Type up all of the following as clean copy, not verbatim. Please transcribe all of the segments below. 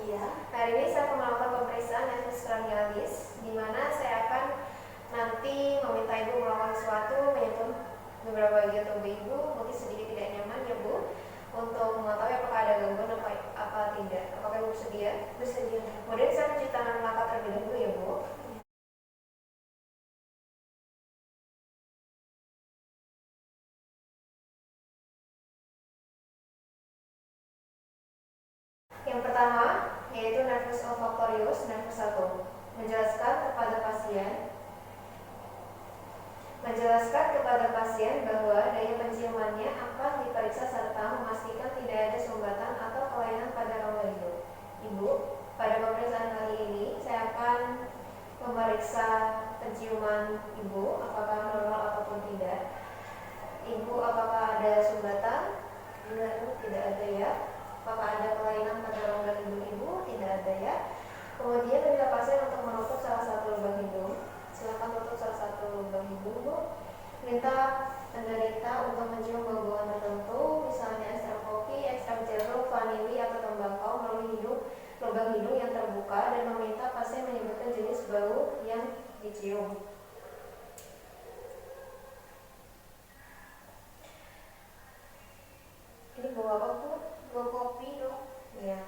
Iya. Hari ini saya akan melakukan pemeriksaan nefus cranialis, di mana saya akan nanti meminta Ibu melakukan sesuatu menyentuh beberapa bagian tubuh Ibu, mungkin sedikit tidak nyaman ya Bu, untuk mengetahui apakah ada gangguan apa tidak. Apakah Ibu bersedia? Bersedia. Kemudian saya mencuci tangan mata terlebih dahulu ya Bu. Yang pertama yaitu nervus olfactorius, nervus 1, menjelaskan kepada pasien bahwa daya penciumannya akan diperiksa serta memastikan tidak ada sumbatan atau kelainan pada rongga hidung. Ibu, pada pemeriksaan kali ini saya akan memeriksa penciuman Ibu, apakah normal ataupun tidak. Ibu, apakah ada sumbatan? Tidak ada ya. Apakah ada kelainan pada rongga hidung Ibu? Tidak ada ya. Kemudian minta pasien untuk menutup salah satu lubang hidung. Silakan tutup salah satu lubang hidung, Bu. Minta penderita untuk mencium bau-bauan tertentu, misalnya ekstrak kopi, ekstrak jeruk, vanili atau tembakau melalui lubang hidung yang terbuka, dan meminta pasien menyebutkan jenis bau yang dicium. Ini bau apa, Bu? Bau kopi dong. Ya.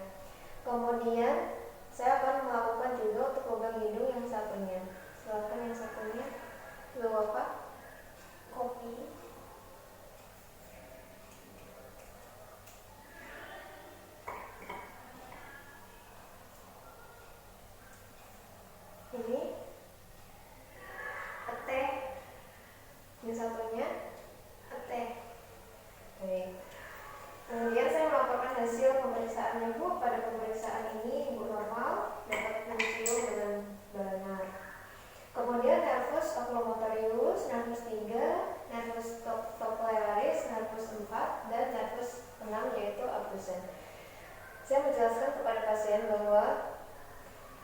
Kemudian saya akan melakukan juga untuk lubang hidung yang satunya. Silakan yang satunya. Bau apa? Kopi. Ini teh. Yang satunya Teh. baik. Kemudian saya melaporkan hasil pemeriksaannya, Bu. Pada pemeriksaan ini Ibu normal, dapat mencium dengan benar. Kemudian nervus oculomotorius, nervus 3, nervus cochlearis, nervus 4, dan nervus 6 yaitu abdusen. Saya menjelaskan kepada pasien bahwa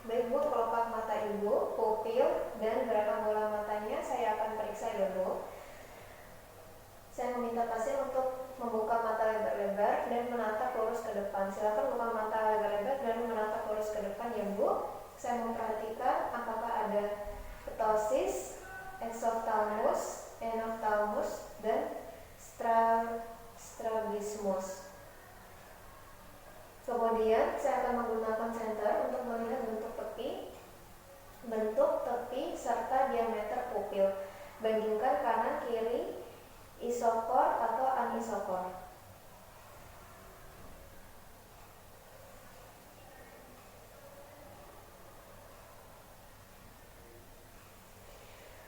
baik Bu, kelopak mata Ibu, pupil, dan gerakan bola matanya saya akan periksa ya Bu. Saya meminta pasien untuk membuka mata lebar-lebar dan menatap lurus ke depan. Silakan buka mata lebar-lebar dan menatap lurus ke depan ya Bu. Saya memperhatikan apakah ada ptosis, exophthalmos, enophthalmos, dan strabismus. Kemudian saya akan menggunakan senter untuk melihat bentuk tepi serta diameter pupil. Bandingkan kanan kiri, isokor atau anisokor.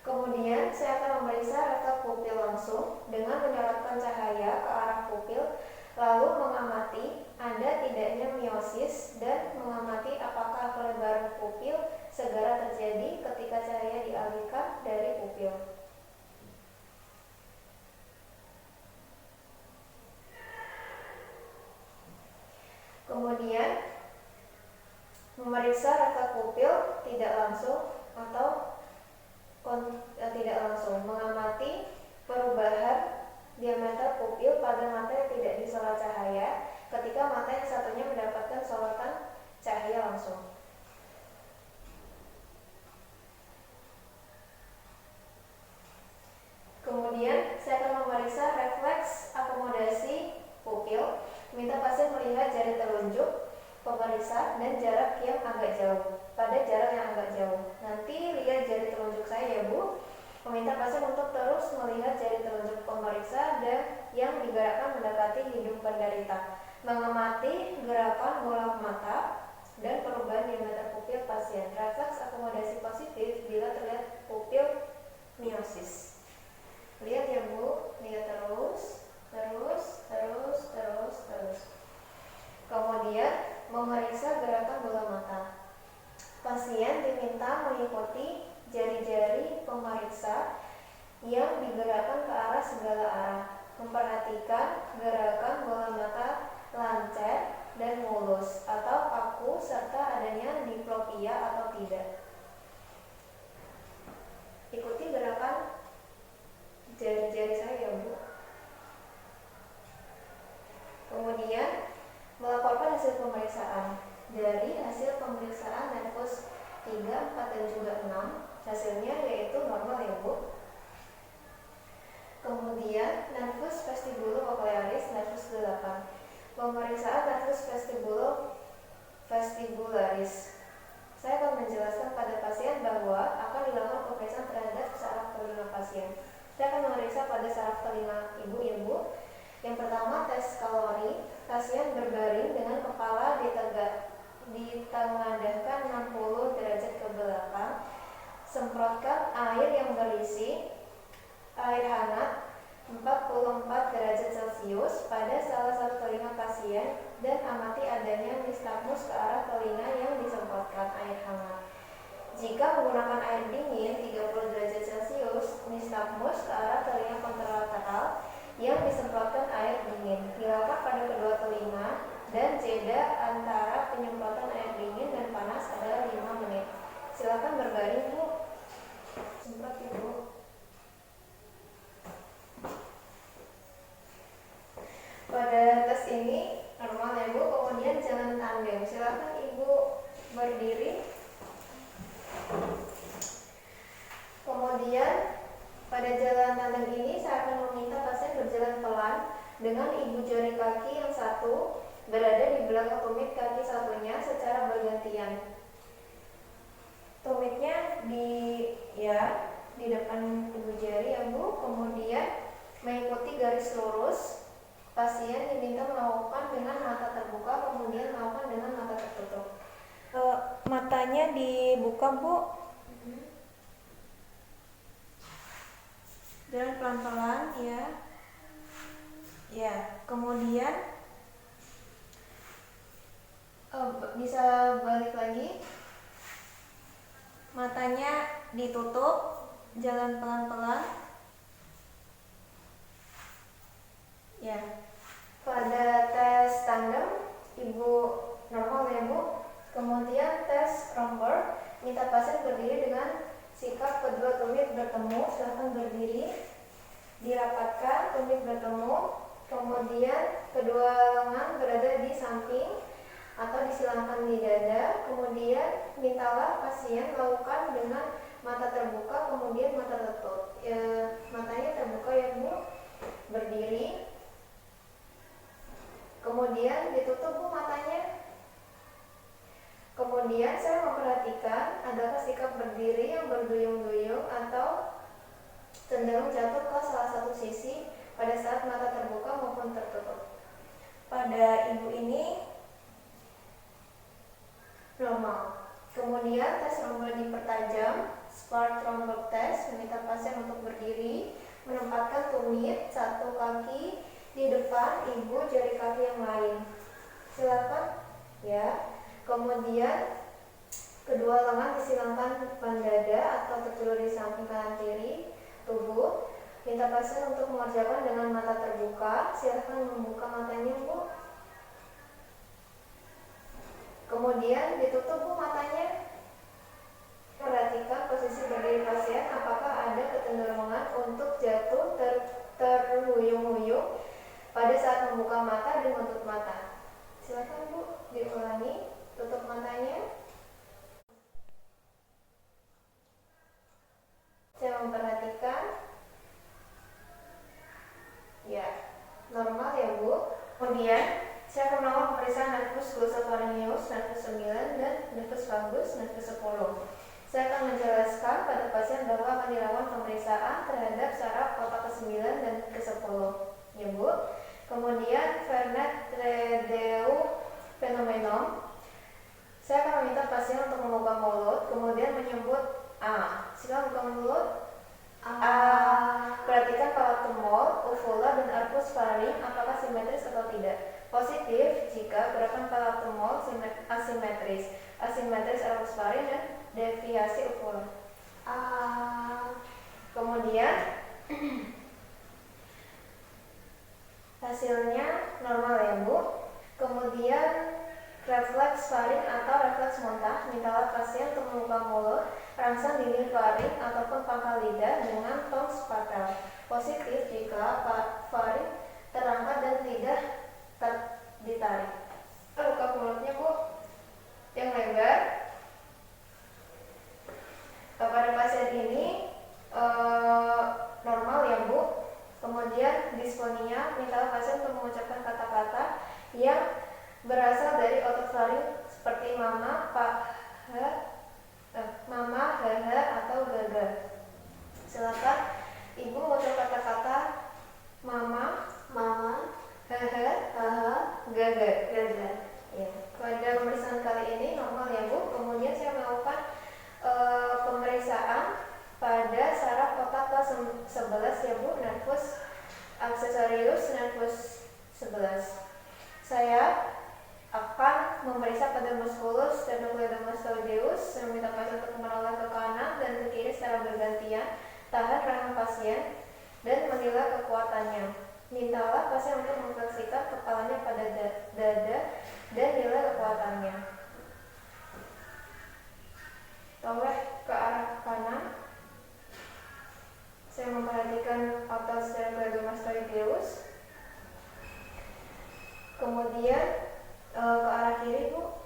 Kemudian saya akan memeriksa refleks pupil langsung dengan menyorotkan cahaya ke arah pupil, lalu mengamati ada tidaknya miosis dan mengamati apakah pelebaran pupil segera terjadi ketika cahaya dialihkan dari pupil. Kemudian memeriksa refleks pupil tidak langsung atau tidak langsung, mengamati perubahan diameter pupil pada mata yang tidak disela cahaya ketika mata yang satunya mendapatkan sorotan cahaya langsung. Kemudian saya akan memeriksa refleks akomodasi pupil. Minta pasien melihat jari telunjuk pemeriksa dan jarak yang agak jauh. Pada jarak yang agak jauh, nanti lihat jari telunjuk saya ya Bu. Meminta pasien untuk terus melihat jari telunjuk pemeriksa dan yang digerakkan mendekati hidung penderita. Mengamati gerakan bola mata dan perubahan diameter pupil pasien. Refleks akomodasi positif bila terlihat pupil miosis. Lihat ya Bu, lihat terus. Kemudian memeriksa gerakan bola mata. Pasien diminta mengikuti jari-jari pemeriksa yang digerakkan ke arah segala arah. Memperhatikan gerakan bola mata lancar dan mulus atau kaku serta adanya diplopia atau tidak. Ikuti gerakan jari-jari saya ya Bu. Kemudian melaporkan hasil pemeriksaan. dari hasil pemeriksaan nervus 3, 4, dan juga 6. Hasilnya yaitu normal ya Bu. Kemudian nervus vestibulo-cochlearis nervus 8. Pemeriksaan nervus vestibularis. Saya akan menjelaskan pada pasien bahwa akan dilakukan pemeriksaan terhadap saraf telinga pasien. Saya akan memeriksa pada saraf telinga ibu ya Bu. Yang pertama, tes kalori. Pasien berbaring dengan kepala ditengadahkan 60 derajat ke belakang. Semprotkan air yang berisi air hangat 44 derajat Celcius pada salah satu telinga pasien dan amati adanya nistagmus ke arah telinga yang disemprotkan air hangat. Jika menggunakan air dingin 30 derajat Celcius, nistagmus ke arah telinga kontralateral yang disemprotkan air dingin. Dilakukan pada kedua telinga dan jeda antara penyemprotan air dingin dan panas adalah 5 menit. Silakan berbaring Bu. Semprot Ibu. Pada tes ini normal ya Bu. Kemudian jalan tandem. Silakan Ibu berdiri. Kemudian pada jalan tandem ini saya akan meminta pasien berjalan pelan dengan ibu jari kaki yang satu berada di belakang tumit kaki satunya secara bergantian. Tumitnya di depan ibu jari ya Bu. Kemudian mengikuti garis lurus. Pasien diminta melakukan dengan mata terbuka, kemudian melakukan dengan mata tertutup. Matanya dibuka Bu. Jalan pelan-pelan ya. Ya, kemudian bisa balik lagi. Matanya ditutup, jalan pelan-pelan. Ya. Pada tes tandem Ibu normal ya Bu. Kemudian tes Romberg, minta pasien berdiri dengan sikap kedua tumit bertemu. Silahkan berdiri. Dirapatkan, tumit bertemu. Kemudian kedua lengan berada di samping atau disilangkan di dada. Kemudian mintalah pasien melakukan dengan mata terbuka, kemudian mata tertutup. Matanya terbuka ya Bu. Berdiri. Kemudian ditutup Bu matanya. Kemudian saya memperhatikan adakah sikap berdiri yang berduyung-duyung atau cenderung jatuh ke salah satu sisi pada saat mata terbuka maupun tertutup. Pada ibu ini normal. Kemudian tes Romberg dipertajam. Spark Romberg test meminta pasien untuk berdiri, menempatkan tumit satu kaki di depan ibu jari kaki yang lain. Silakan ya. Kemudian kedua lengan disilangkan depan dada atau terjulur di samping kanan kiri tubuh. Minta pasien untuk mengerjakan dengan mata terbuka. Silakan membuka matanya Bu. Kemudian ditutup Bu matanya. Perhatikan posisi berdiri pasien, apakah ada kecenderungan untuk jatuh terhuyung-huyung pada saat membuka mata dan menutup mata. Silakan Bu, diulangi, tutup matanya. Saya memperhatikan. Ya, normal ya Bu. Kemudian saya akan melakukan pemeriksaan nervus glossopharyngeus, nervus 9, dan nervus vagus, nervus 10. Saya akan menjelaskan pada pasien bahwa akan dilakukan pemeriksaan terhadap saraf otak ke-9 dan ke-10 ya Bu. Kemudian Vernet-Redeu phenomenon. Saya akan meminta pasien untuk membuka mulut, kemudian menyebut A. Silakan buka mulut. A. Perhatikan palatum mole, uvula, dan arcus faring apakah simetris atau tidak. Positif jika gerakan palatum mole asimetris, asimetris arcus faring, dan deviasi uvula. A. Kemudian hasilnya normal ya Bu. Kemudian refleks faring atau refleks muntah, mintalah pasien untuk membuka mulut, rangsang dinding faring ataupun pangkal lidah dengan tons patel. Positif jika faring terangkat dan lidah ditarik. Buka mulutnya Bu. pasien untuk mengucapkan kata-kata yang berasal dari otot faring seperti mama, mama, haha, atau gaga. Silakan Ibu mengucap kata-kata mama, haha, gaga. Ya. Pada pemeriksaan kali ini normal ya Bu. Kemudian saya melakukan pemeriksaan pada saraf otak kelas 11 ya Bu, nervus accessorius nervus 11. Saya akan memeriksa pada musculus sternocleidomastoideus. Saya meminta pasien untuk menoleh ke kanan dan ke kiri secara bergantian, tahan rahang pasien dan menilai kekuatannya. Mintalah pasien untuk memfleksikan kepalanya pada dada dan nilai kekuatannya. Toleh ke arah kanan. Saya memperhatikan otot sternocleidomastoideus. Kemudian ke arah kiri Bu,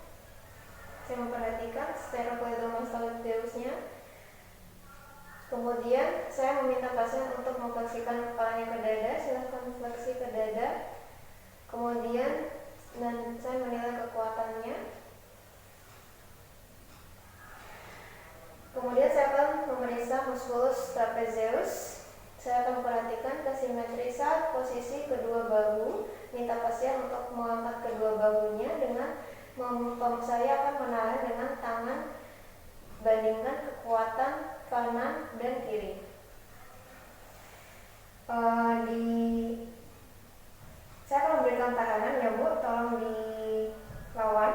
saya memperhatikan sternocleidomastoideusnya. Kemudian saya meminta pasien untuk memfleksikan kepalanya ke dada. Silahkan fleksi ke dada. Kemudian saya menilai kekuatannya. Kemudian saya akan memeriksa musculus trapezius. Saya akan memperhatikan kesimetrisan posisi kedua bahu. Minta pasien untuk mengangkat kedua bahunya dengan saya akan menahan dengan tangan. Bandingkan kekuatan kanan dan kiri. Saya akan memberikan tekanan ya Bu, tolong dilawan.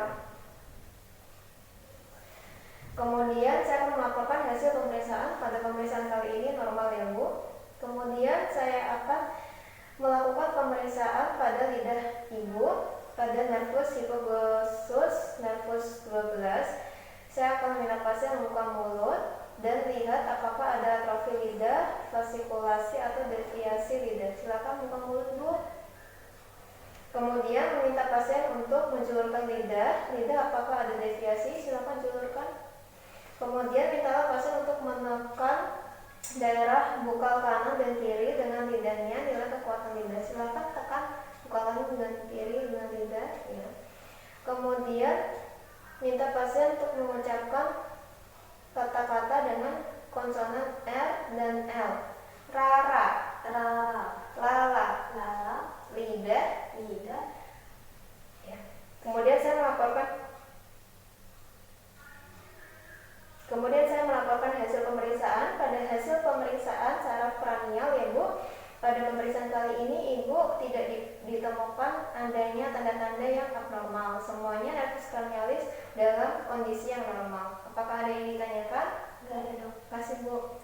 Kemudian saya akan melaporkan hasil pemeriksaan. Pada pemeriksaan kali ini normal ya Bu. Kemudian saya akan melakukan pemeriksaan pada lidah Ibu, pada nervus hypoglossus nervus 12. Saya akan meminta pasien membuka mulut dan lihat apakah ada atrofi lidah, fasikulasi atau deviasi lidah. Silakan buka mulut Bu. Kemudian meminta pasien untuk menjulurkan lidah apakah ada deviasi, silakan julurkan. Kemudian mintalah pasien untuk menekan daerah bukal kanan dan kiri dengan lidahnya, nilai kekuatan lidah. Silakan tekan bukal kanan dan kiri dengan lidah. Ya. Kemudian minta pasien untuk mengucapkan kata-kata dengan konsonan R dan L. Rara, lala, lidah. Ya. Kemudian saya melaporkan hasil pemeriksaan. Pada hasil pemeriksaan saraf kranial ya Bu, pada pemeriksaan kali ini Ibu tidak ditemukan adanya tanda-tanda yang abnormal. Semuanya nervus kranialis dalam kondisi yang normal. Apakah ada yang ditanyakan? Enggak ada dong. Kasih Bu.